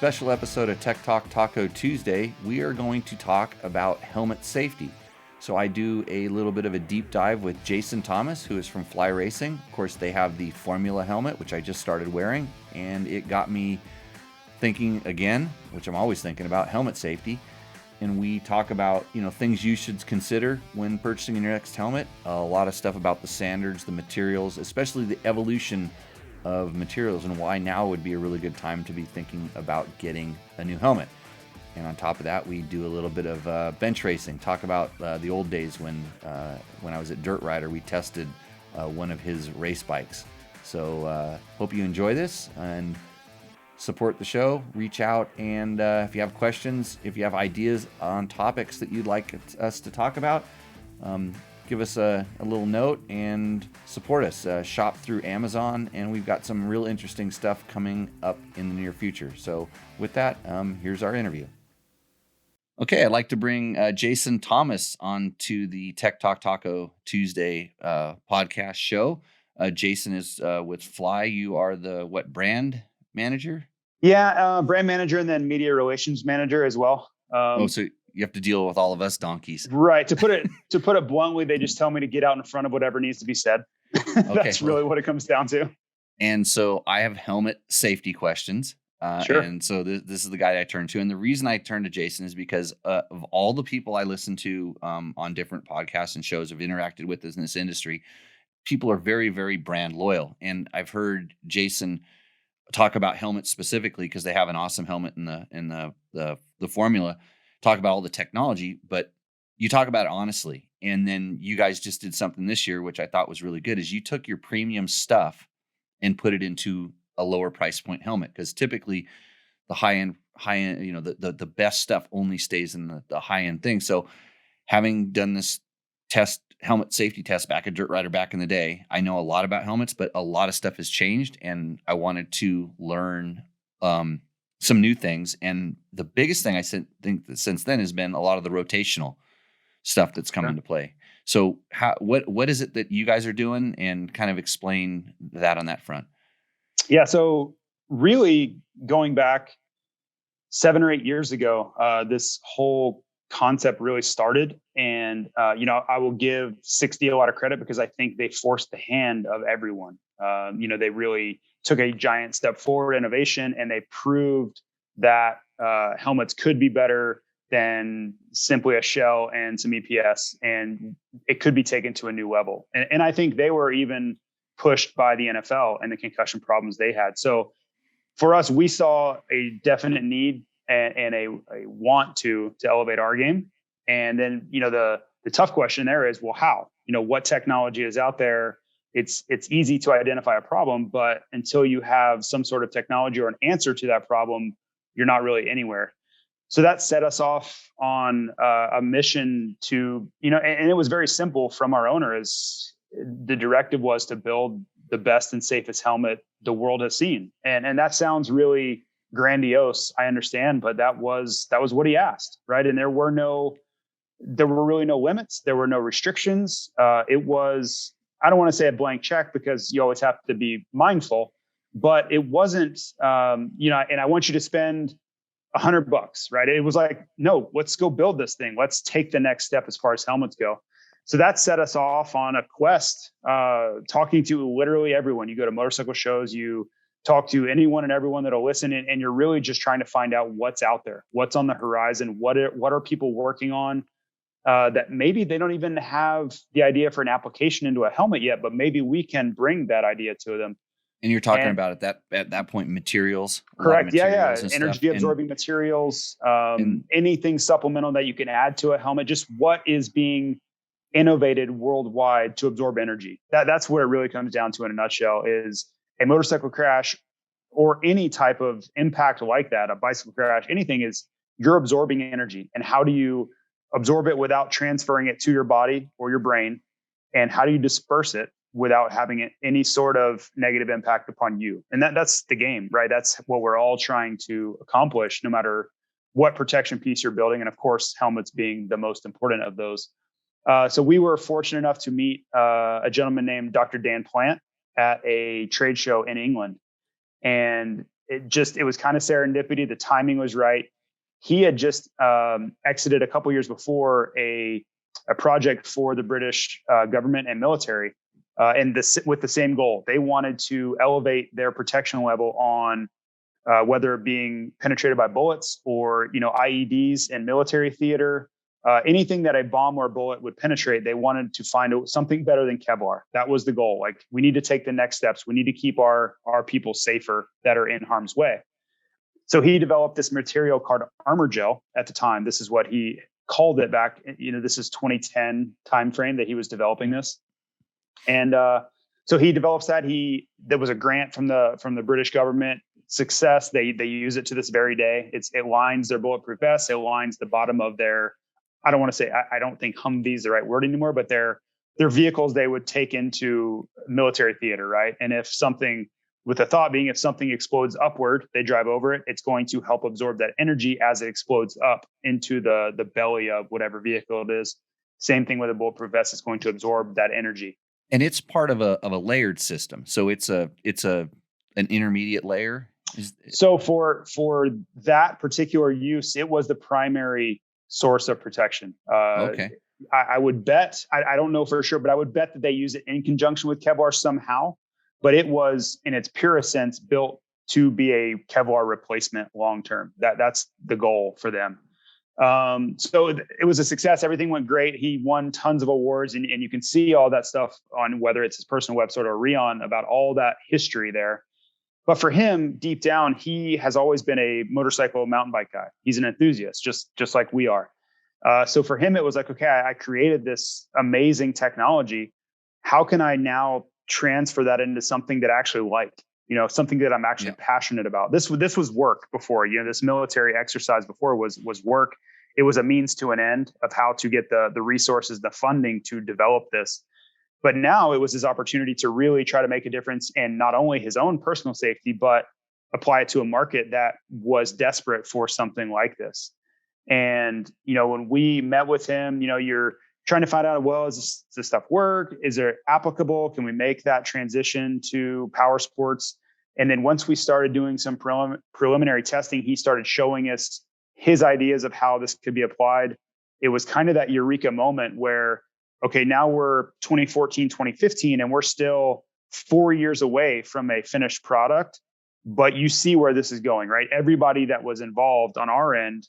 special episode of Tech Talk Taco Tuesday, we are going to talk about helmet safety. So I do a little bit of a deep dive with Jason Thomas, who is from Fly Racing. Of course, they have the Formula helmet, which I just started wearing, and it got me thinking again, which I'm always thinking about, helmet safety. And we talk about, things you should consider when purchasing your next helmet. A lot of stuff about the standards, the materials, especially the evolution of materials and why now would be a really good time to be thinking about getting a new helmet. And on top of that, we do a little bit of bench racing, talk about the old days when I was at Dirt Rider, we tested one of his race bikes. So hope you enjoy this and support the show. Reach out, and if you have questions, if you have ideas on topics that you'd like us to talk about, give us a little note and support us. Shop through Amazon, and we've got some real interesting stuff coming up in the near future. So with that, here's our interview. Okay, I'd like to bring Jason Thomas on to the Tech Talk Taco Tuesday podcast show. Jason is with Fly. You are the brand manager? Yeah, brand manager and then media relations manager as well. So you have to deal with all of us donkeys, right? To put it bluntly, they just tell me to get out in front of whatever needs to be said. That's really what it comes down to. And so I have helmet safety questions. Sure. And so this is the guy I turn to. And the reason I turn to Jason is because of all the people I listen to on different podcasts and shows I've interacted with in this industry, people are very, very brand loyal. And I've heard Jason talk about helmets specifically because they have an awesome helmet in the Formula, talk about all the technology, but you talk about it honestly. And then you guys just did something this year, which I thought was really good, is you took your premium stuff and put it into a lower price point helmet. Because typically the high end, the best stuff only stays in the high end thing. So having done this helmet safety test back at Dirt Rider back in the day, I know a lot about helmets, but a lot of stuff has changed, and I wanted to learn some new things. And the biggest thing I think that since then has been a lot of the rotational stuff that's come into play. So what is it that you guys are doing, and kind of explain that on that front? Yeah. So really going back 7 or 8 years ago, this whole concept really started. And, I will give 60 a lot of credit because I think they forced the hand of everyone. They really took a giant step forward innovation, and they proved that helmets could be better than simply a shell and some EPS, and it could be taken to a new level. And I think they were even pushed by the NFL and the concussion problems they had. So for us, we saw a definite need and a want to elevate our game. And then, the tough question there is, well, how? What technology is out there? It's easy to identify a problem, but until you have some sort of technology or an answer to that problem, you're not really anywhere. So that set us off on a mission to, and it was very simple from our owner. As the directive was to build the best and safest helmet the world has seen. And that sounds really grandiose, I understand, but that was what he asked, right? And there were really no limits. There were no restrictions. It was, I don't want to say a blank check because you always have to be mindful, but it wasn't, and I want you to spend $100, right? It was like, no, let's go build this thing. Let's take the next step as far as helmets go. So that set us off on a quest, talking to literally everyone. You go to motorcycle shows, you talk to anyone and everyone that'll listen, and you're really just trying to find out what's out there, what's on the horizon, what are people working on that maybe they don't even have the idea for an application into a helmet yet, but maybe we can bring that idea to them. And you're talking about at that point, materials. Correct. Yeah. Energy absorbing materials, anything supplemental that you can add to a helmet, just what is being innovated worldwide to absorb energy. That's what it really comes down to in a nutshell. Is a motorcycle crash or any type of impact like that, a bicycle crash, anything, is you're absorbing energy. And how do you absorb it without transferring it to your body or your brain? And how do you disperse it without having any sort of negative impact upon you? And that's the game, right? That's what we're all trying to accomplish, no matter what protection piece you're building. And of course, helmets being the most important of those. So we were fortunate enough to meet a gentleman named Dr. Dan Plant at a trade show in England. And it was kind of serendipity. The timing was right. He had just exited a couple years before a project for the British government and military, and with the same goal. They wanted to elevate their protection level on whether being penetrated by bullets or IEDs in military theater, anything that a bomb or bullet would penetrate. They wanted to find something better than Kevlar. That was the goal. Like, we need to take the next steps. We need to keep our people safer that are in harm's way. So he developed this material called armor gel at the time. This is what he called it back. This is 2010 timeframe that he was developing this. And so he develops that. There was a grant from the British government. Success. They use it to this very day. It lines their bulletproof vests. It lines the bottom of their, I don't want to say, I don't think Humvee is the right word anymore, but they're vehicles they would take into military theater, right? And if something explodes upward, they drive over it, it's going to help absorb that energy as it explodes up into the belly of whatever vehicle it is. Same thing with a bulletproof vest. It's going to absorb that energy. And it's part of a layered system. So it's an intermediate layer. So for that particular use, it was the primary source of protection. Okay. I would bet, I don't know for sure, but I would bet that they use it in conjunction with Kevlar somehow. But it was, in its purest sense, built to be a Kevlar replacement long term. That's the goal for them. So it was a success. Everything went great. He won tons of awards, and you can see all that stuff on whether it's his personal website or Rion about all that history there. But for him, deep down, he has always been a motorcycle mountain bike guy. He's an enthusiast, just like we are. So for him, it was like, okay, I created this amazing technology. How can I now transfer that into something that I actually like? Something that I'm actually passionate about. This was work before. This military exercise before was work. It was a means to an end of how to get the resources, the funding to develop this. But now it was his opportunity to really try to make a difference in not only his own personal safety, but apply it to a market that was desperate for something like this. And, when we met with him, you're trying to find out, well, does this stuff work? Is it applicable? Can we make that transition to power sports? And then once we started doing some preliminary testing, he started showing us his ideas of how this could be applied. It was kind of that eureka moment where, okay, now we're 2014, 2015, and we're still 4 years away from a finished product, but you see where this is going, right? Everybody that was involved on our end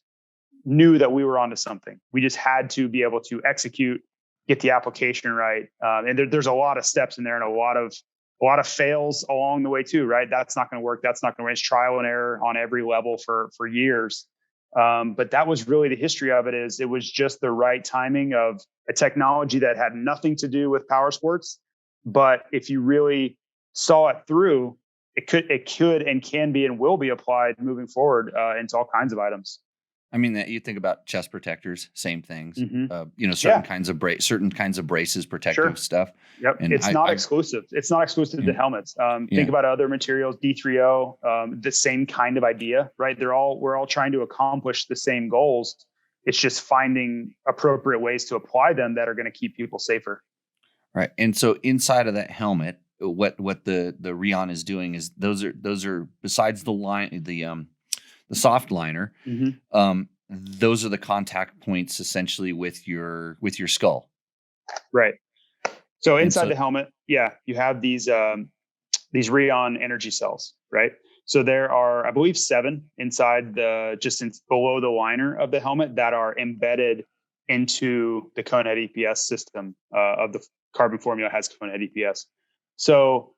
knew that we were onto something. We just had to be able to execute, get the application right. And there's a lot of steps in there and a lot of fails along the way too, right? That's not going to work. That's not going to work. It's trial and error on every level for years. But that was really the history of it. It was just the right timing of a technology that had nothing to do with power sports. But if you really saw it through, it could and can be and will be applied moving forward into all kinds of items. I mean, that you think about chest protectors, same things. Mm-hmm. Certain kinds of braces, protective stuff. Yep, and it's not exclusive. It's not exclusive to helmets. Think about other materials, D3O, the same kind of idea, right? We're all trying to accomplish the same goals. It's just finding appropriate ways to apply them that are going to keep people safer. Right, and so inside of that helmet, what the Rion is doing is those are besides the line the soft liner, those are the contact points essentially with your skull. Right. So inside the helmet, you have these Rion energy cells, right? So there are, I believe, 7 inside below the liner of the helmet that are embedded into the Conehead EPS system of the carbon formula has Conehead EPS. So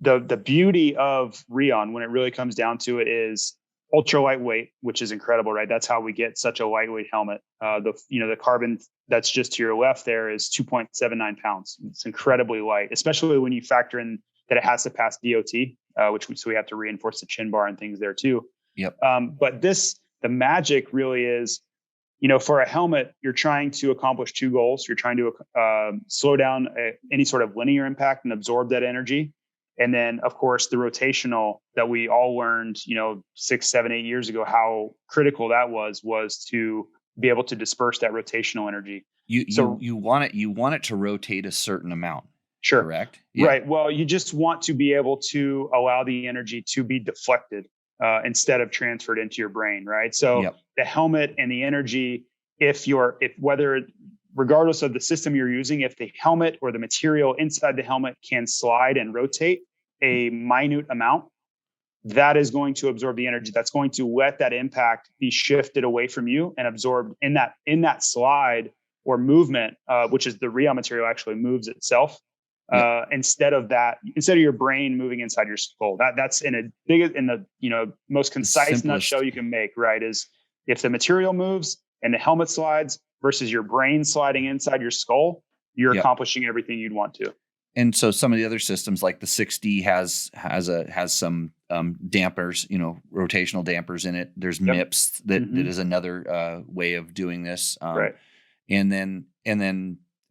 the beauty of Rion, when it really comes down to it, is ultra lightweight, which is incredible, right? That's how we get such a lightweight helmet. The carbon that's just to your left there is 2.79 pounds. It's incredibly light, especially when you factor in that it has to pass DOT, so we have to reinforce the chin bar and things there too. Yep. But the magic really is, for a helmet, you're trying to accomplish 2 goals. You're trying to slow down any sort of linear impact and absorb that energy. And then, of course, the rotational that we all learned, 6, 7, 8 years ago, how critical that was to be able to disperse that rotational energy. You want it to rotate a certain amount. Sure. Correct. Yeah. Right. Well, you just want to be able to allow the energy to be deflected instead of transferred into your brain, right? So Yep. the helmet and the energy, regardless of the system you're using, if the helmet or the material inside the helmet can slide and rotate a minute amount, that is going to absorb the energy. That's going to let that impact be shifted away from you and absorbed in that slide or movement, which is the Rion material actually moves itself. Yep. Instead of your brain moving inside your skull. That's in the most concise nutshell you can make, right? Is if the material moves and the helmet slides versus your brain sliding inside your skull, you're Yep. accomplishing everything you'd want to. And so some of the other systems like the 6D has some dampers, rotational dampers in it. There's MIPS that is another way of doing this. Right. And then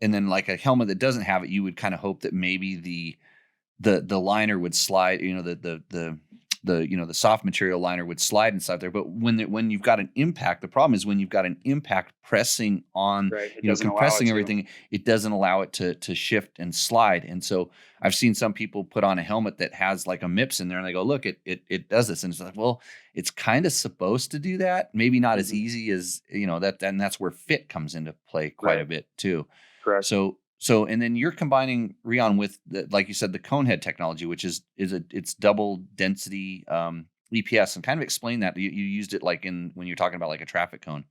like a helmet that doesn't have it, you would kind of hope that maybe the liner would slide, the soft material liner would slide inside there. But when you've got an impact, the problem is when you've got an impact pressing on, compressing everything, it doesn't allow it to shift and slide. And so I've seen some people put on a helmet that has like a MIPS in there and they go, look, it does this. And it's like, well, it's kind of supposed to do that. Maybe not as easy as, that, and that's where fit comes into play quite a bit too. Correct. So, and then you're combining Rion with like you said, the Conehead technology, which it's double density EPS, and kind of explain that. You used it like when you're talking about like a traffic cone.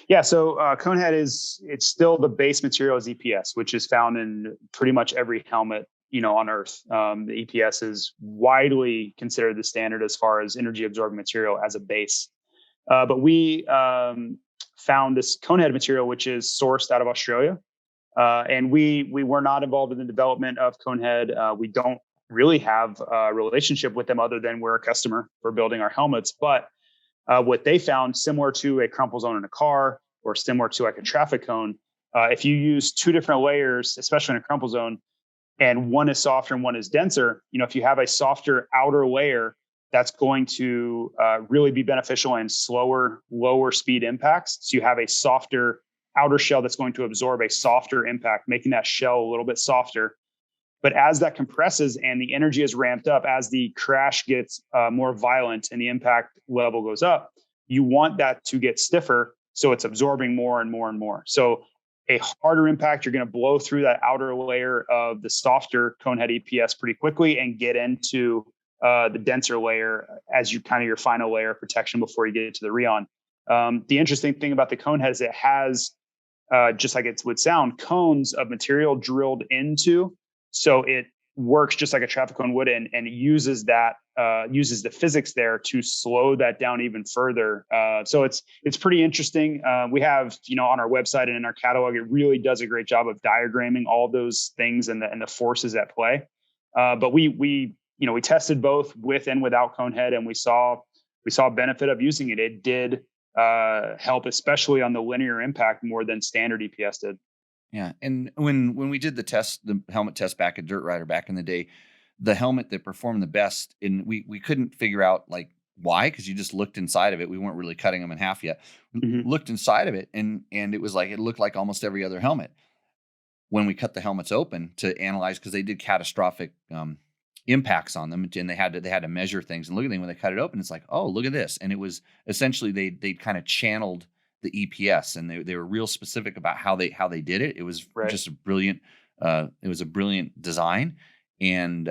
Yeah. So Conehead it's still the base material is EPS, which is found in pretty much every helmet, on Earth. The EPS is widely considered the standard as far as energy absorbing material as a base. But we found this Conehead material, which is sourced out of Australia. And we were not involved in the development of Conehead. We don't really have a relationship with them other than we're a customer for building our helmets. But what they found, similar to a crumple zone in a car or similar to like a traffic cone, if you use two different layers, especially in a crumple zone, and one is softer and one is denser, if you have a softer outer layer, that's going to really be beneficial in lower speed impacts. So you have a softer outer shell that's going to absorb a softer impact, making that shell a little bit softer. But as that compresses and the energy is ramped up, as the crash gets more violent and the impact level goes up, you want that to get stiffer so it's absorbing more and more and more. So a harder impact, you're going to blow through that outer layer of the softer Conehead EPS pretty quickly and get into the denser layer as your final layer of protection before you get to the Rion. The interesting thing about the Conehead is it has, just like it would sound, cones of material drilled into, so it works just like a traffic cone would, and it uses the physics there to slow that down even further. So it's pretty interesting. We have, on our website and in our catalog, it really does a great job of diagramming all those things and the forces at play. But we tested both with and without Conehead, and we saw a benefit of using it. It did help, especially on the linear impact, more than standard EPS did. Yeah, and when we did the helmet test back at Dirt Rider back in the day, the helmet that performed the best, and we couldn't figure out like why, because you just looked inside of it. We weren't really cutting them in half yet. Looked inside of it, and it was like it looked like almost every other helmet. When we cut the helmets open to analyze, because they did catastrophic impacts on them, and they had to measure things and look at them. When they cut it open, it's like, oh, look at this, and it was essentially they kind of channeled the EPS, and they were real specific about how they did it. It was just a brilliant design, and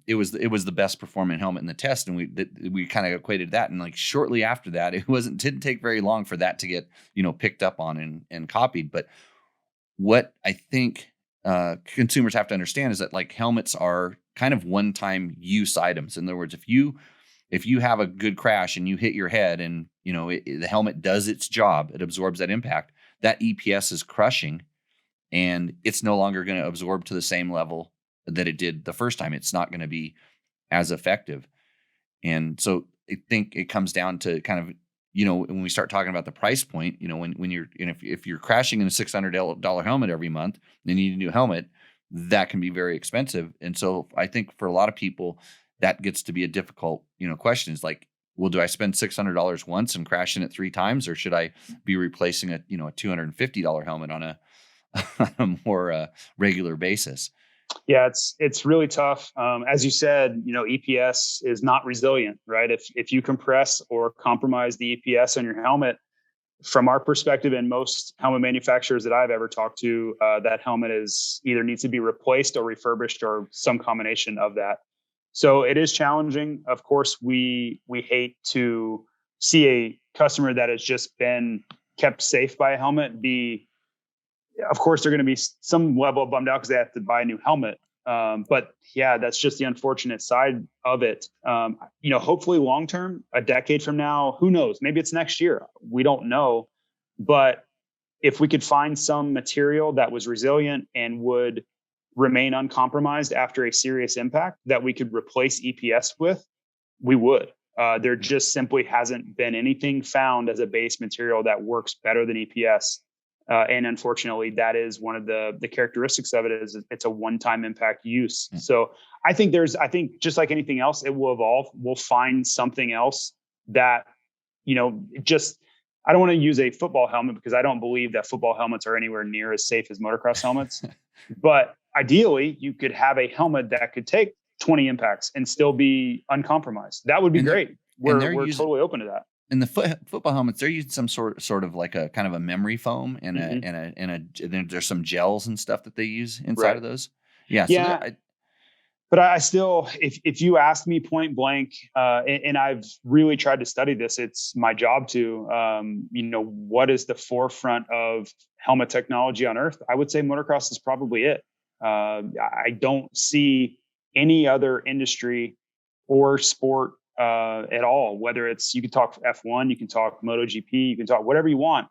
it was the best performing helmet in the test, and we kind of equated that. And like shortly after that, didn't take very long for that to get picked up on and copied. But what I think consumers have to understand is that like helmets are kind of one-time use items. In other words, if you have a good crash and you hit your head and the helmet does its job, it absorbs that impact, that EPS is crushing, and it's no longer going to absorb to the same level that it did the first time. It's not going to be as effective. And so I think it comes down to kind of, when we start talking about the price point, when you're, if you're crashing in a $600 helmet every month, and you need a new helmet, that can be very expensive. And so I think for a lot of people, that gets to be a difficult, question. Is like, well, do I spend $600 once and crash in it 3 times, or should I be replacing a $250 helmet on a more regular basis? Yeah, it's really tough. As you said, EPS is not resilient, right? If you compress or compromise the EPS on your helmet, from our perspective and most helmet manufacturers that I've ever talked to, that helmet is either needs to be replaced or refurbished or some combination of that. So it is challenging. Of course, we hate to see a customer that has just been kept safe by a helmet be, of course, they're going to be some level of bummed out because they have to buy a new helmet. But yeah, that's just the unfortunate side of it. Hopefully long term, a decade from now, who knows? Maybe it's next year. We don't know. But if we could find some material that was resilient and would remain uncompromised after a serious impact that we could replace EPS with, we would. There just simply hasn't been anything found as a base material that works better than EPS. And unfortunately, that is one of the characteristics of it is it's a one-time impact use. So I think just like anything else, it will evolve. We'll find something else that, just, I don't want to use a football helmet because I don't believe that football helmets are anywhere near as safe as motocross helmets. But ideally, you could have a helmet that could take 20 impacts and still be uncompromised. That would be great. We're totally open to that. In the football helmets, they're using some sort of like a kind of a memory foam and and there's some gels and stuff that they use inside of those. Yeah. Yeah. But I still, if you ask me point blank, and I've really tried to study this, it's my job to, what is the forefront of helmet technology on Earth? I would say motocross is probably it. I don't see any other industry or sport at all, whether it's, you can talk F1, you can talk MotoGP, you can talk whatever you want.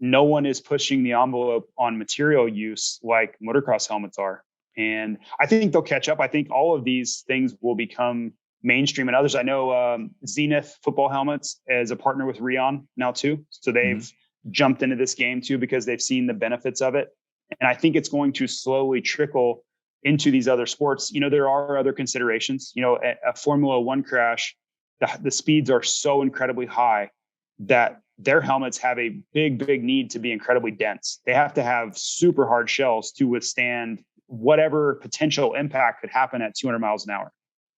No one is pushing the envelope on material use like motocross helmets are. And I think they'll catch up. I think all of these things will become mainstream, and others. I know Zenith football helmets is a partner with Rion now too. So they've jumped into this game too, because they've seen the benefits of it. And I think it's going to slowly trickle into these other sports. There are other considerations. A Formula One crash, the speeds are so incredibly high that their helmets have a big need to be incredibly dense. They have to have super hard shells to withstand whatever potential impact could happen at 200 miles an hour.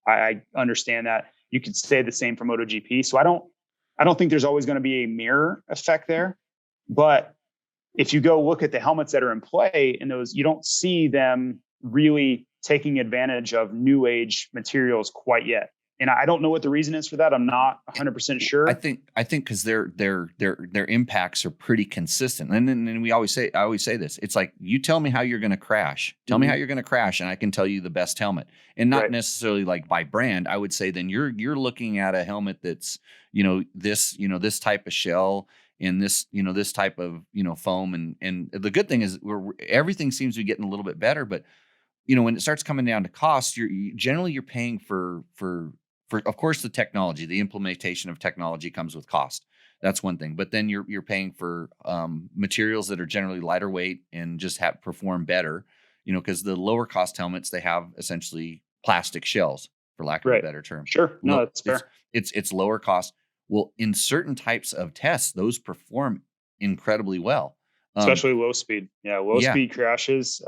I understand that. You could say the same for MotoGP. So I don't think there's always going to be a mirror effect there. But if you go look at the helmets that are in play in those, you don't see them really taking advantage of new age materials quite yet. And I don't know what the reason is for that. I'm not 100% sure. I think because their impacts are pretty consistent. And I always say this. It's like, you tell me how you're going to crash. Tell me how you're going to crash, and I can tell you the best helmet. And not necessarily like by brand. I would say then you're looking at a helmet that's this type of shell and this type of foam. And the good thing is everything seems to be getting a little bit better. But when it starts coming down to cost, you're paying for of course the technology, the implementation of technology comes with cost. That's one thing. But then you're paying for materials that are generally lighter weight and just perform better. Because the lower cost helmets, they have essentially plastic shells, for lack of a better term. Sure, no, that's fair. It's lower cost. Well, in certain types of tests, those perform incredibly well, especially low speed. Yeah, speed crashes,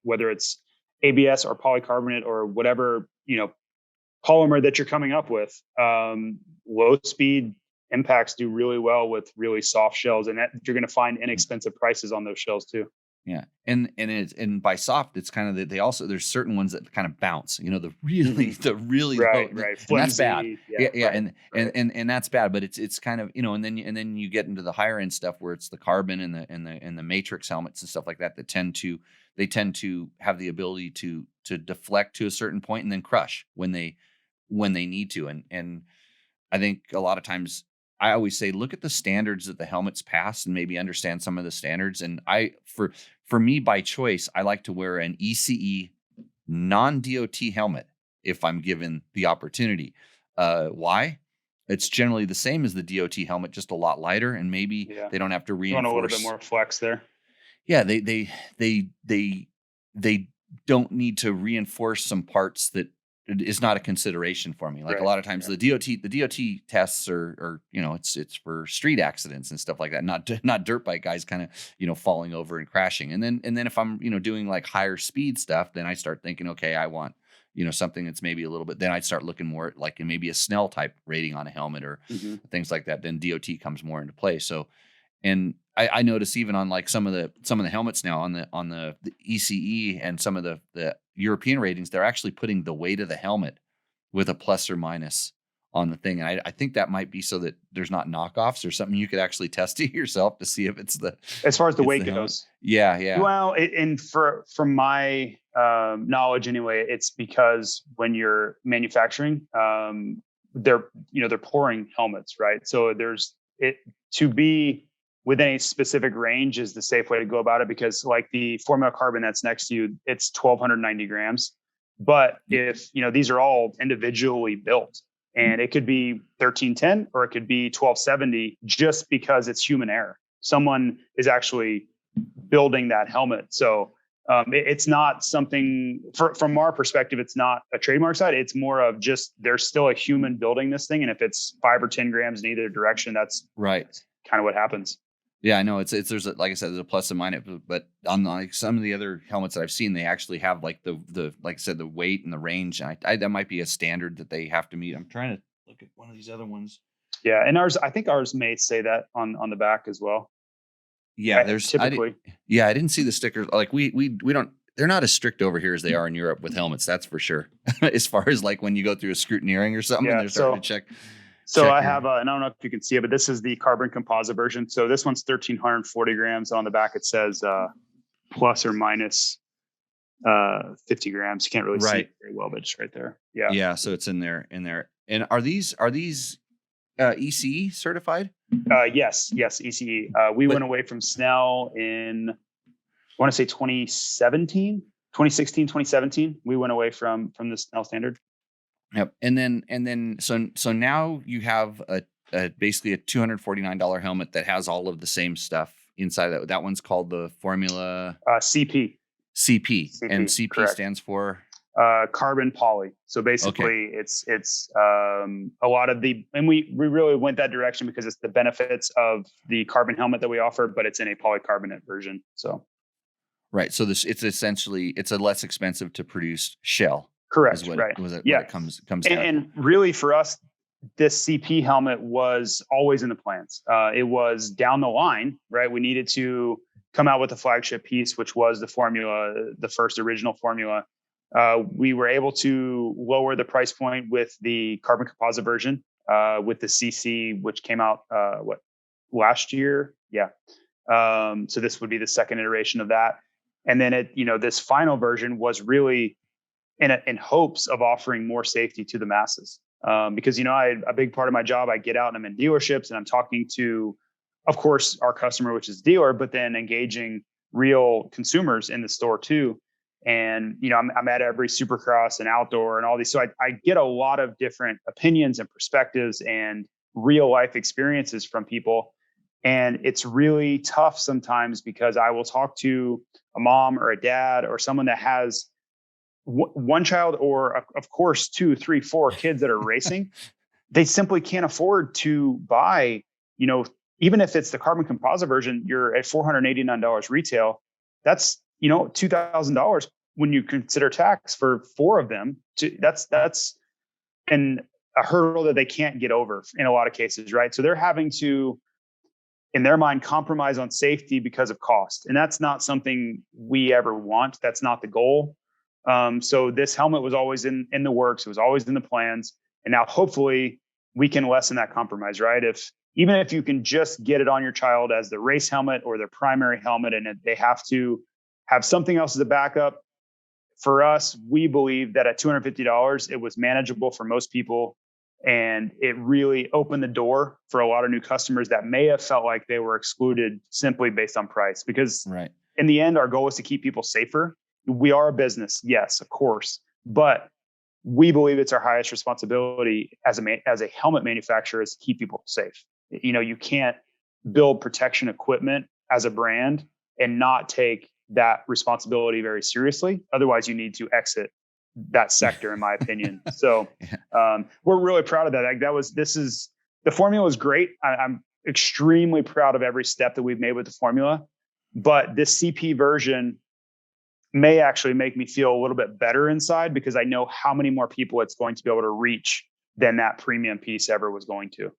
whether it's ABS or polycarbonate or whatever polymer that you're coming up with. Low speed impacts do really well with really soft shells, and that you're going to find inexpensive prices on those shells too. Yeah, and by soft, it's kind of there's certain ones that kind of bounce. The really right, low, right, and that's bad. Yeah, right. And that's bad. But it's kind of and then you get into the higher end stuff where it's the carbon and the matrix helmets and stuff like that that tend to have the ability to deflect to a certain point and then crush when they need to. And I think a lot of times I always say, look at the standards that the helmets pass and maybe understand some of the standards. And for me, by choice, I like to wear an ECE non-DOT helmet if I'm given the opportunity. Why? It's generally the same as the DOT helmet, just a lot lighter, and maybe they don't have to reinforce. You want a little bit more flex there. Yeah, they don't need to reinforce some parts that is not a consideration for me. Like Right. a lot of times the DOT tests are, it's for street accidents and stuff like that. Not dirt bike guys kind of, falling over and crashing. And then if I'm, doing like higher speed stuff, then I start thinking, okay, I want, something that's maybe a little bit, then I'd start looking more at like maybe a Snell type rating on a helmet or things like that. Then DOT comes more into play. So, and I notice even on like some of the helmets now on the ECE and some of the European ratings, they're actually putting the weight of the helmet with a plus or minus on the thing. And I think that might be so that there's not knockoffs or something. You could actually test it yourself to see if it's as far as the weight goes. Yeah. Well, from my knowledge anyway, it's because when you're manufacturing, they're pouring helmets, right? So to be within a specific range is the safe way to go about it, because like the Formula Carbon that's next to you, it's 1,290 grams. But if, these are all individually built, and it could be 1310 or it could be 1270 just because it's human error. Someone is actually building that helmet. So it's not something from our perspective, it's not a trademark side. It's more of just, there's still a human building this thing. And if it's 5 or 10 grams in either direction, that's right. Kind of what happens. Yeah, I know there's like I said, there's a plus and minus, but on like some of the other helmets that I've seen, they actually have like the like I said, the weight and the range. That might be a standard that they have to meet. I'm trying to look at one of these other ones. Yeah, and I think ours may say that on the back as well. Yeah, there's typically. I didn't see the stickers. Like we don't. They're not as strict over here as they are in Europe with helmets. That's for sure. As far as like when you go through a scrutineering or something, and they're starting to check. So I have, and I don't know if you can see it, but this is the carbon composite version. So this one's 1,340 grams. On the back, it says plus or minus 50 grams. You can't really see it very well, but it's right there. Yeah. Yeah. So it's in there. And are these ECE certified? Yes, ECE. We went away from Snell in, I want to say 2016, 2017. We went away from the Snell standard. Yep. And then so now you have a basically a $249 helmet that has all of the same stuff inside that. That one's called the Formula CP. And CP correct. Stands for carbon poly. So basically it's a lot of and we really went that direction because it's the benefits of the carbon helmet that we offer, but it's in a polycarbonate version. So right. So it's essentially a less expensive to produce shell. Correct. What right. What it comes down and really for us, this CP helmet was always in the plans. It was down the line, right? We needed to come out with a flagship piece, which was the Formula, the first original Formula. We were able to lower the price point with the carbon composite version, with the CC, which came out last year. Yeah. So this would be the second iteration of that. And then this final version was really in hopes of offering more safety to the masses. Because, a big part of my job, I get out and I'm in dealerships and I'm talking to, of course, our customer, which is dealer, but then engaging real consumers in the store too. And, I'm at every Supercross and outdoor and all these. So I get a lot of different opinions and perspectives and real life experiences from people. And it's really tough sometimes because I will talk to a mom or a dad or someone that has one child or of course 2, 3, 4 kids that are racing. They simply can't afford to buy, even if it's the carbon composite version, you're at $489 retail. That's, $2,000 when you consider tax for 4 of them. That's a hurdle that they can't get over in a lot of cases, right? So they're having to, in their mind, compromise on safety because of cost. And that's not something we ever want. That's not the goal. So this helmet was always in the works. It was always in the plans. And now hopefully we can lessen that compromise, right? Even if you can just get it on your child as the race helmet or their primary helmet, and they have to have something else as a backup. For us, we believe that at $250, it was manageable for most people. And it really opened the door for a lot of new customers that may have felt like they were excluded simply based on price. Because in the end, our goal is to keep people safer. We are a business, yes, of course, but we believe it's our highest responsibility as a helmet manufacturer is to keep people safe. You can't build protection equipment as a brand and not take that responsibility very seriously. Otherwise, you need to exit that sector, in my opinion. So Yeah. we're really proud of that. Like the formula is great. I'm extremely proud of every step that we've made with the formula, but this CP version may actually make me feel a little bit better inside because I know how many more people it's going to be able to reach than that premium piece ever was going to.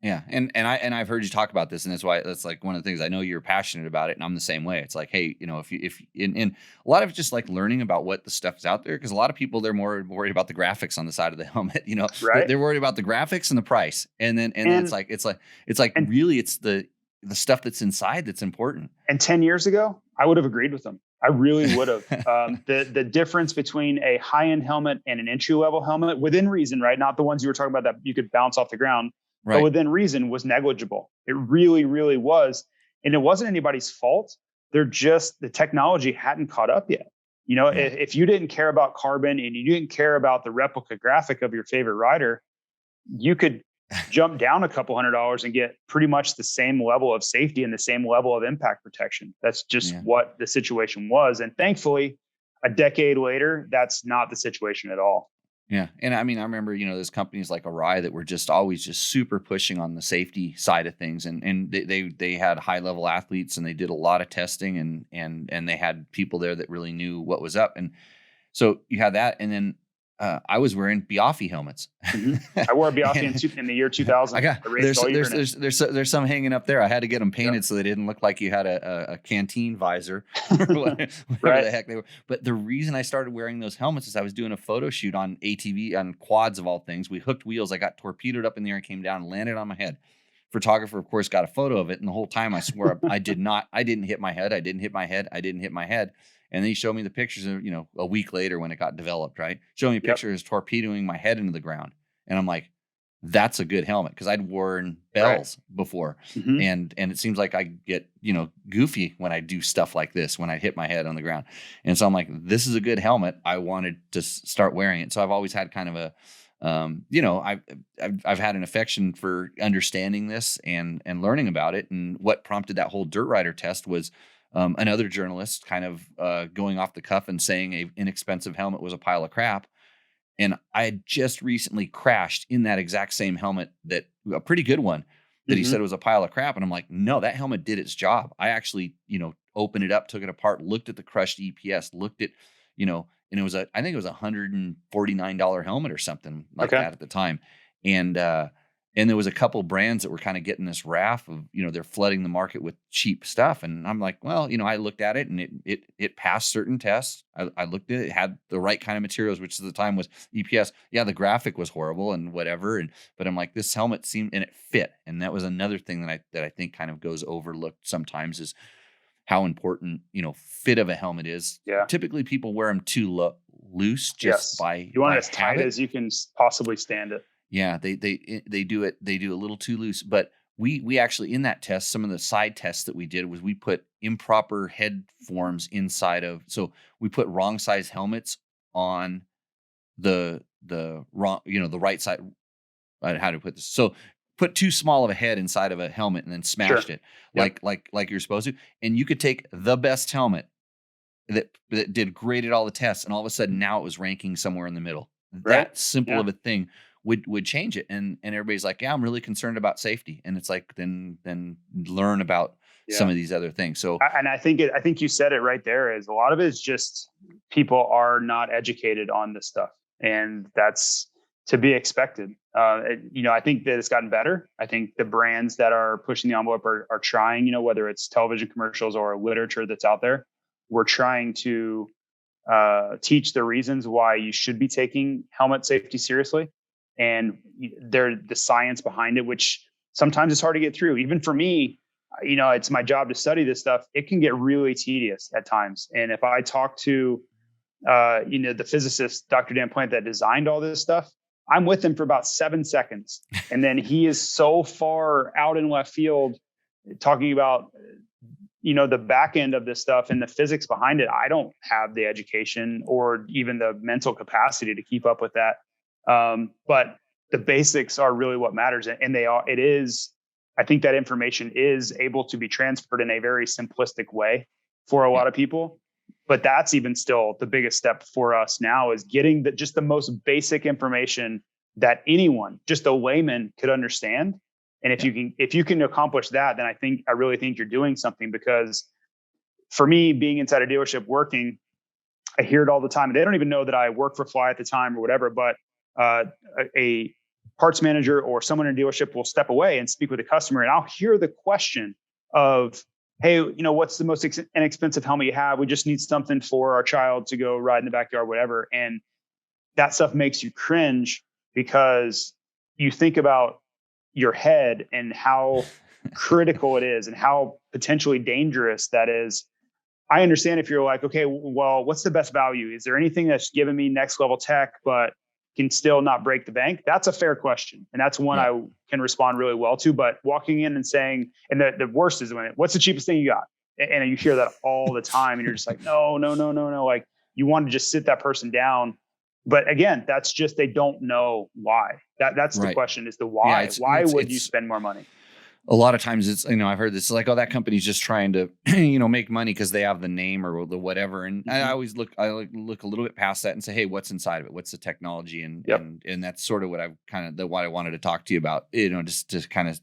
Yeah. I've heard you talk about this, and that's like one of the things I know you're passionate about it. And I'm the same way. It's like, hey, if a lot of it's just like learning about what the stuff's out there. Cause a lot of people, they're more worried about the graphics on the side of the helmet, Right. they're worried about the graphics and the price. And then it's like really it's the stuff that's inside that's important. And 10 years ago, I would have agreed with them. I really would have. The difference between a high-end helmet and an entry-level helmet, within reason, right? Not the ones you were talking about that you could bounce off the ground, right. But within reason, was negligible. It really, really was. And it wasn't anybody's fault. The technology hadn't caught up yet. If you didn't care about carbon and you didn't care about the replica graphic of your favorite rider, you could jump down a couple $100 and get pretty much the same level of safety and the same level of impact protection. That's just what the situation was. And thankfully, a decade later, that's not the situation at all. Yeah. And I mean, I remember, there's companies like Arai that were just always just super pushing on the safety side of things. And they had high level athletes and they did a lot of testing and they had people there that really knew what was up. And so you had that. And then I was wearing Biaffi helmets. Mm-hmm. I wore a Biaffi in the year 2000. There's some hanging up there. I had to get them painted so they didn't look like you had a canteen visor or whatever the heck they were. But the reason I started wearing those helmets is I was doing a photo shoot on ATV, on quads of all things. We hooked wheels. I got torpedoed up in the air and came down and landed on my head. Photographer, of course, got a photo of it. And the whole time I swore I didn't hit my head. I didn't hit my head. And then he showed me the pictures of, a week later when it got developed, right? Showed me pictures torpedoing my head into the ground. And I'm like, that's a good helmet. Cause I'd worn bells before. Mm-hmm. And it seems like I get, goofy when I do stuff like this, when I hit my head on the ground. And so I'm like, this is a good helmet. I wanted to start wearing it. So I've always had kind of a, I've had an affection for understanding this and learning about it. And what prompted that whole dirt rider test was, another journalist kind of going off the cuff and saying a inexpensive helmet was a pile of crap. And I had just recently crashed in that exact same helmet, that a pretty good one that he said was a pile of crap. And I'm like, no, that helmet did its job. I actually, opened it up, took it apart, looked at the crushed EPS, looked at, and it was I think it was $149 helmet or something like that at the time. And there was a couple brands that were kind of getting this raft of, they're flooding the market with cheap stuff. And I'm like, well, I looked at it and it passed certain tests. I looked at it, had the right kind of materials, which at the time was EPS. Yeah, the graphic was horrible and whatever. But I'm like, this helmet seemed, and it fit. And that was another thing that I think kind of goes overlooked sometimes, is how important, fit of a helmet is. Yeah. Typically people wear them too loose just by you want it as tight as you can possibly stand it. Yeah, they do it. They do a little too loose. But we actually, in that test, some of the side tests that we did was we put improper head forms inside of. So we put wrong size helmets on the wrong, the right side. How to put this? So put too small of a head inside of a helmet and then smashed it like you're supposed to. And you could take the best helmet that did great at all the tests, and all of a sudden now it was ranking somewhere in the middle. That simple of a thing would change it. And everybody's like, yeah, I'm really concerned about safety. And it's like, then learn about some of these other things. So, and I think you said it right there, is a lot of it is just people are not educated on this stuff, and that's to be expected. I think that it's gotten better. I think the brands that are pushing the envelope are trying, whether it's television commercials or literature that's out there, we're trying to teach the reasons why you should be taking helmet safety seriously. And the science behind it, which sometimes it's hard to get through. Even for me, it's my job to study this stuff. It can get really tedious at times. And if I talk to, the physicist, Dr. Dan Plant, that designed all this stuff, I'm with him for about 7 seconds. And then he is so far out in left field talking about, the back end of this stuff and the physics behind it. I don't have the education or even the mental capacity to keep up with that. But the basics are really what matters. And I think that information is able to be transferred in a very simplistic way for a lot of people. But that's even still the biggest step for us now, is getting just the most basic information that anyone, just a layman, could understand. And if you can accomplish that, then I really think you're doing something. Because for me, being inside a dealership working, I hear it all the time. They don't even know that I work for Fly at the time or whatever, but a parts manager or someone in a dealership will step away and speak with a customer, and I'll hear the question of, hey, what's the most inexpensive helmet you have? We just need something for our child to go ride in the backyard, whatever. And that stuff makes you cringe, because you think about your head and how critical it is and how potentially dangerous that is. I understand if you're like, okay, well, what's the best value? Is there anything that's giving me next level tech, but can still not break the bank? That's a fair question. And that's one I can respond really well to. But walking in and saying, and the worst is what's the cheapest thing you got? And you hear that all the time. And you're just like, no. Like, you want to just sit that person down. But again, that's just, they don't know why. That's the question, is the why. Why would you spend more money? A lot of times it's, I've heard this, like, oh, that company's just trying to, make money because they have the name or the whatever. And I always look a little bit past that and say, hey, what's inside of it? What's the technology? And that's sort of what what I wanted to talk to you about, just to kind of,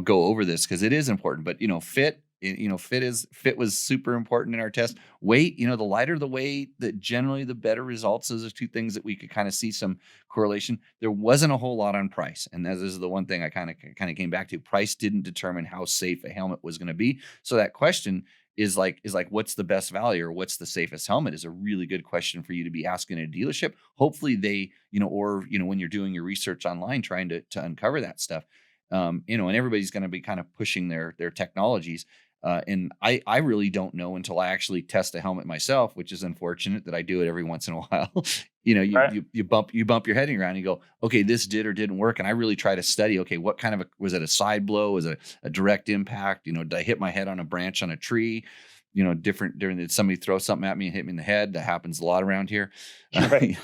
go over this, because it is important. But, fit was super important in our test. Weight, the lighter the weight, that generally the better results. Those are two things that we could kind of see some correlation. There wasn't a whole lot on price, and this is the one thing I kind of came back to. Price didn't determine how safe a helmet was going to be. So that question is like, what's the best value, or what's the safest helmet, is a really good question for you to be asking at a dealership. Hopefully they, or when you're doing your research online, trying to uncover that stuff. And everybody's going to be kind of pushing their technologies. And I really don't know until I actually test a helmet myself, which is unfortunate that I do it every once in a while. You bump your head in the ground and you go, okay, this did or didn't work. And I really try to study, okay, what kind of was it a side blow? Was it a direct impact? Did I hit my head on a branch on a tree? Did somebody throw something at me and hit me in the head? That happens a lot around here. Right.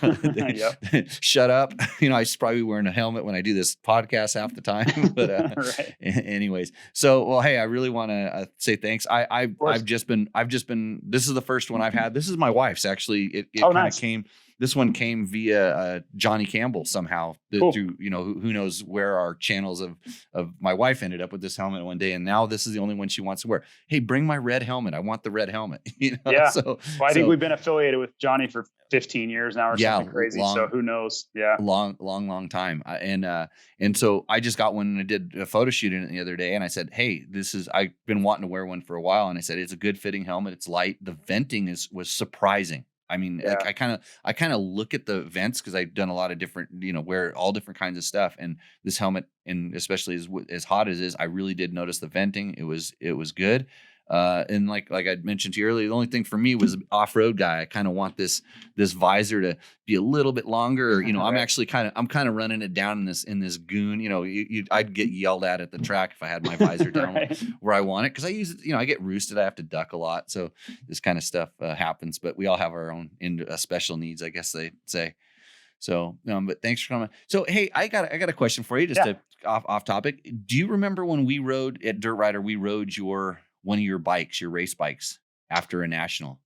Shut up. I should probably be wearing a helmet when I do this podcast half the time. But anyways, so, well, hey, I really want to say thanks. I've just been, this is the first one I've had. This is my wife's, actually. It kind of came. This one came via Johnny Campbell somehow. Cool. Through, who knows where our channels of my wife ended up with this helmet one day, and now this is the only one she wants to wear. Hey, bring my red helmet. I want the red helmet. Yeah. So I think we've been affiliated with Johnny for 15 years now, or something crazy. So who knows? Yeah. Long time. And so I just got one, and I did a photo shoot in it the other day, and I said, hey, I've been wanting to wear one for a while, and I said, it's a good fitting helmet. It's light. The venting was surprising. I mean, I kind of look at the vents, because I've done a lot of different, wear all different kinds of stuff. And this helmet, and especially as hot as it is, I really did notice the venting. It was good. And like I mentioned to you earlier, the only thing for me was off-road guy. I kind of want this visor to be a little bit longer. Or, I'm kind of running it down in this goon. I'd get yelled at the track if I had my visor down where I want it, because I use it. I get roosted. I have to duck a lot, so this kind of stuff happens. But we all have our own special needs, I guess they say. So, but thanks for coming. So, hey, I got a question for you, just to off topic. Do you remember when we rode at Dirt Rider? We rode one of your bikes, your race bikes, after a national.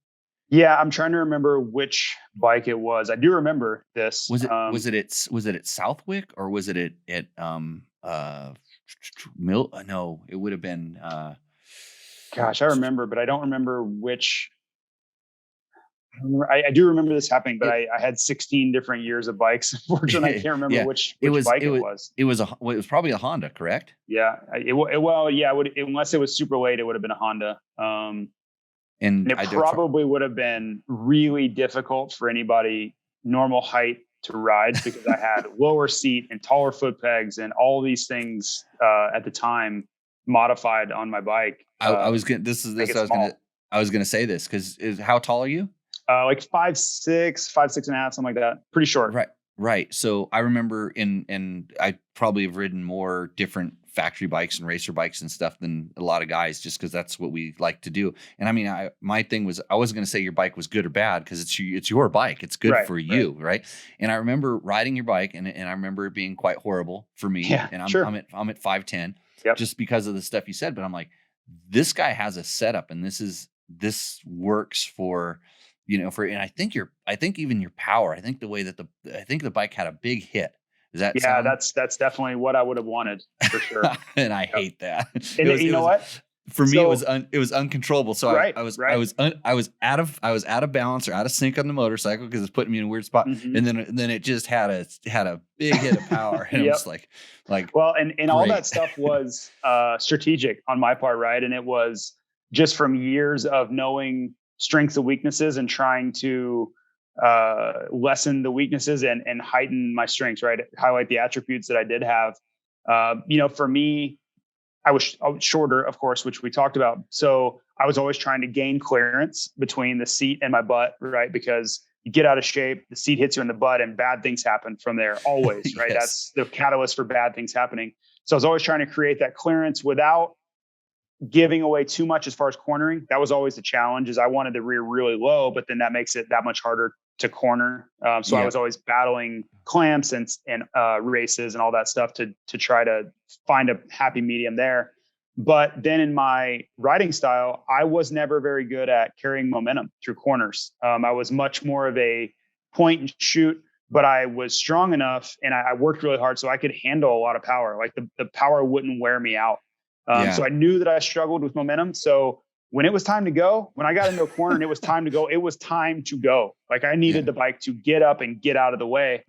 Yeah, I'm trying to remember which bike it was. I do remember this. Was it at Southwick, or was it at Mill? No, it would have been. Gosh, I remember, but I don't remember which. I do remember this happening, but I had 16 different years of bikes. Unfortunately, I can't remember which bike it was. It was probably a Honda, correct? Yeah. Unless it was super late, it would have been a Honda. And it probably would have been really difficult for anybody normal height to ride, because I had lower seat and taller foot pegs and all these things at the time modified on my bike. I was gonna say this, because how tall are you? Like 5'6" and a half, something like that. Pretty short. Right. So I remember and I probably have ridden more different factory bikes and racer bikes and stuff than a lot of guys, just because that's what we like to do. And I mean, my thing was, I wasn't going to say your bike was good or bad, because it's your bike. It's good for you. Right. And I remember riding your bike, and I remember it being quite horrible for me. Yeah, and I'm at 5'10", just because of the stuff you said. But I'm like, this guy has a setup, and this is this works for, and I think even your power, I think the way that I think the bike had a big hit. Does that Yeah, sound? that's definitely what I would have wanted for sure. And I Yep. hate that. And you It know was, what? for me, So it was uncontrollable. So right, right. I was out of balance or out of sync on the motorcycle because it's putting me in a weird spot. Hmm. And then it just had a big hit of power. And it was Yep. like, Well, and all that great. stuff was strategic on my part, right? And it was just from years of knowing strengths and weaknesses and trying to lessen the weaknesses and heighten my strengths, right? Highlight the attributes that I did have. For me, I was shorter, of course, which we talked about. So I was always trying to gain clearance between the seat and my butt, right? Because you get out of shape, the seat hits you in the butt, and bad things happen from there always, right? Yes. That's the catalyst for bad things happening. So I was always trying to create that clearance without giving away too much as far as cornering. That was always the challenge. Is I wanted the rear really low, but then that makes it that much harder to corner. So I Yeah. was always battling clamps and races and all that stuff to try to find a happy medium there. But then in my riding style, I was never very good at carrying momentum through corners. I was much more of a point and shoot, but I was strong enough and I worked really hard so I could handle a lot of power. Like the power wouldn't wear me out. Yeah. So I knew that I struggled with momentum. So when it was time to go, when I got into a corner and it was time to go, it was time to go. Like I needed Yeah. the bike to get up and get out of the way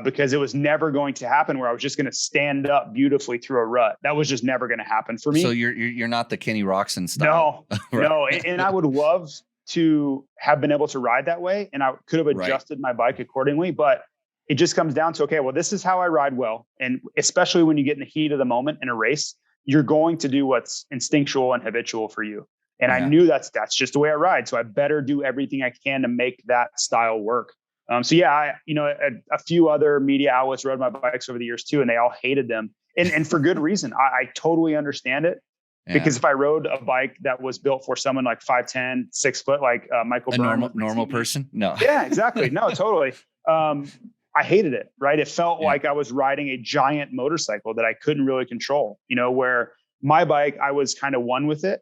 because it was never going to happen where I was just going to stand up beautifully through a rut. That was just never going to happen for me. So you're not the Kenny Roxon style. No, Right. no. And I would love to have been able to ride that way. And I could have Right. adjusted my bike accordingly, but it just comes down to, okay, well, this is how I ride well. And especially when you get in the heat of the moment in a race, you're going to do what's instinctual and habitual for you. And I Yeah. knew that's just the way I ride. So I better do everything I can to make that style work. So yeah, a few other media outlets rode my bikes over the years too, and they all hated them, and for good reason. I totally understand it. Yeah. Because if I rode a bike that was built for someone like 5'10", 6 foot, like Michael a Byrne, normal person, no. Yeah, exactly. No, totally. I hated it. Right, it felt like I was riding a giant motorcycle that I couldn't really control. Where my bike, I was kind of one with it.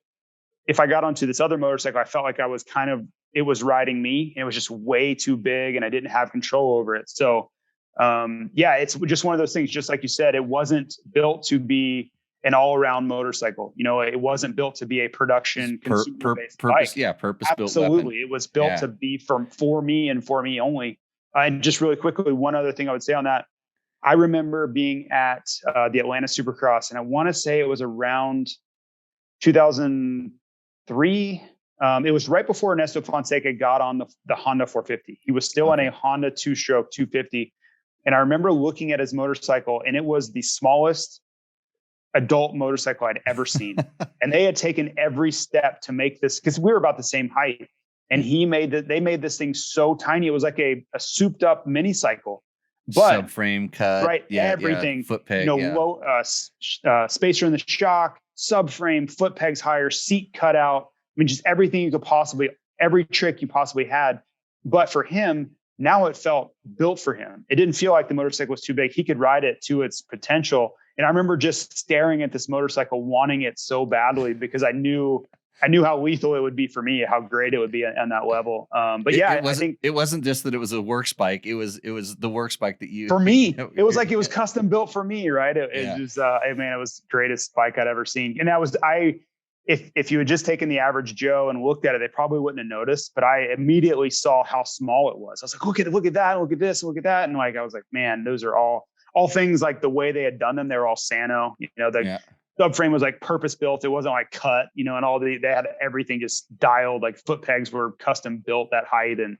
If I got onto this other motorcycle, I felt like I was it was riding me, and it was just way too big, and I didn't have control over it. So, it's just one of those things. Just like you said, it wasn't built to be an all-around motorcycle. It wasn't built to be a production consumer-based purpose. bike. Yeah, purpose built. Absolutely, it was built to be for me and for me only. And just really quickly, one other thing I would say on that, I remember being at the Atlanta Supercross, and I want to say it was around 2003. It was right before Ernesto Fonseca got on the Honda 450. He was still on a Honda two-stroke 250. And I remember looking at his motorcycle, and it was the smallest adult motorcycle I'd ever seen. And they had taken every step to make this, because we were about the same height. And they made this thing so tiny. It was like a souped up mini cycle, but subframe cut, right? Yeah, everything, foot peg, low spacer in the shock, subframe, foot pegs higher, seat cut out. I mean, just everything you could possibly, every trick you possibly had. But for him, now it felt built for him. It didn't feel like the motorcycle was too big. He could ride it to its potential. And I remember just staring at this motorcycle, wanting it so badly because I knew how lethal it would be for me, how great it would be on that level. But I think it wasn't just that it was a works bike. It was the works bike that you, for me, it was like, it was custom built for me. Right. It was, it was the greatest bike I'd ever seen. And that was, if you had just taken the average Joe and looked at it, they probably wouldn't have noticed, but I immediately saw how small it was. I was like, look at that, look at this, look at that. And like, I was like, man, those are all things like the way they had done them. They were all Sano, subframe was like purpose built. It wasn't like cut, and they had everything just dialed, like foot pegs were custom built that height. And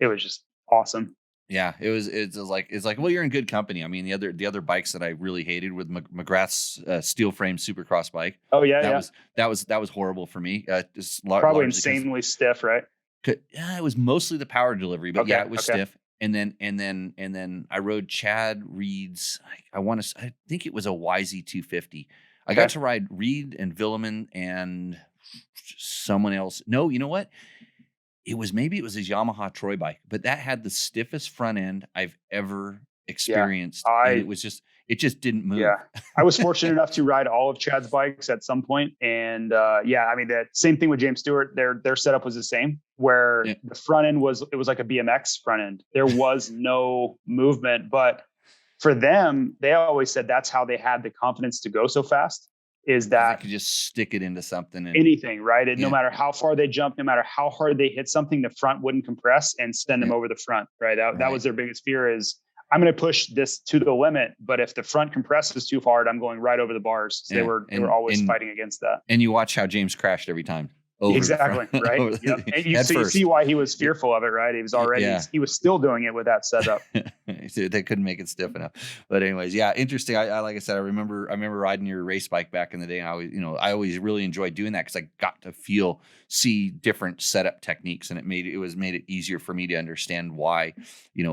it was just awesome. Yeah, it's like, well, you're in good company. I mean, the other bikes that I really hated with McGrath's steel frame Supercross bike. Oh yeah. That was horrible for me. Probably insanely stiff, right? Yeah, it was mostly the power delivery, but it was stiff. And then I rode Chad Reed's. I think it was a YZ250. I got to ride Reed and Villeman and someone else. No, you know what? It was his Yamaha Troy bike, but that had the stiffest front end I've ever experienced. And it It just didn't move. Yeah. I was fortunate enough to ride all of Chad's bikes at some point. And yeah, I mean, that same thing with James Stewart. Their setup was the same, where the front end was like a BMX front end. There was no movement, but for them, they always said that's how they had the confidence to go so fast, is that they could just stick it into something. Anything, right? And no matter how far they jumped, no matter how hard they hit something, the front wouldn't compress and send them over the front, right? That was their biggest fear, is I'm going to push this to the limit, but if the front compresses too hard, I'm going right over the bars. So they were always fighting against that. And you watch how James crashed every time. Exactly. Right. Yep. And you see why he was fearful of it, right? He was already, he was still doing it with that setup. They couldn't make it stiff enough. But anyways, yeah, interesting. I like I said, I remember riding your race bike back in the day. And I always really enjoyed doing that, because I got to see different setup techniques, and it made it easier for me to understand why,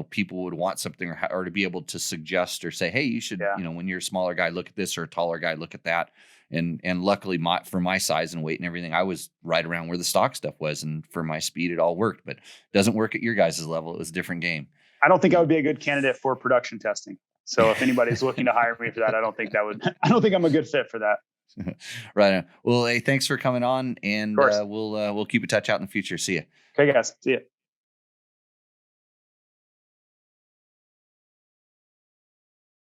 people would want something, or to be able to suggest or say, hey, you should, when you're a smaller guy, look at this, or a taller guy, look at that. And luckily, for my size and weight and everything, I was right around where the stock stuff was, and for my speed, it all worked. But it doesn't work at your guys' level. It was a different game. I don't think I would be a good candidate for production testing. So if anybody's looking to hire me for that, I don't think I'm a good fit for that. Right on. Well, hey, thanks for coming on, and we'll keep in touch out in the future. See ya. Okay, guys. See ya.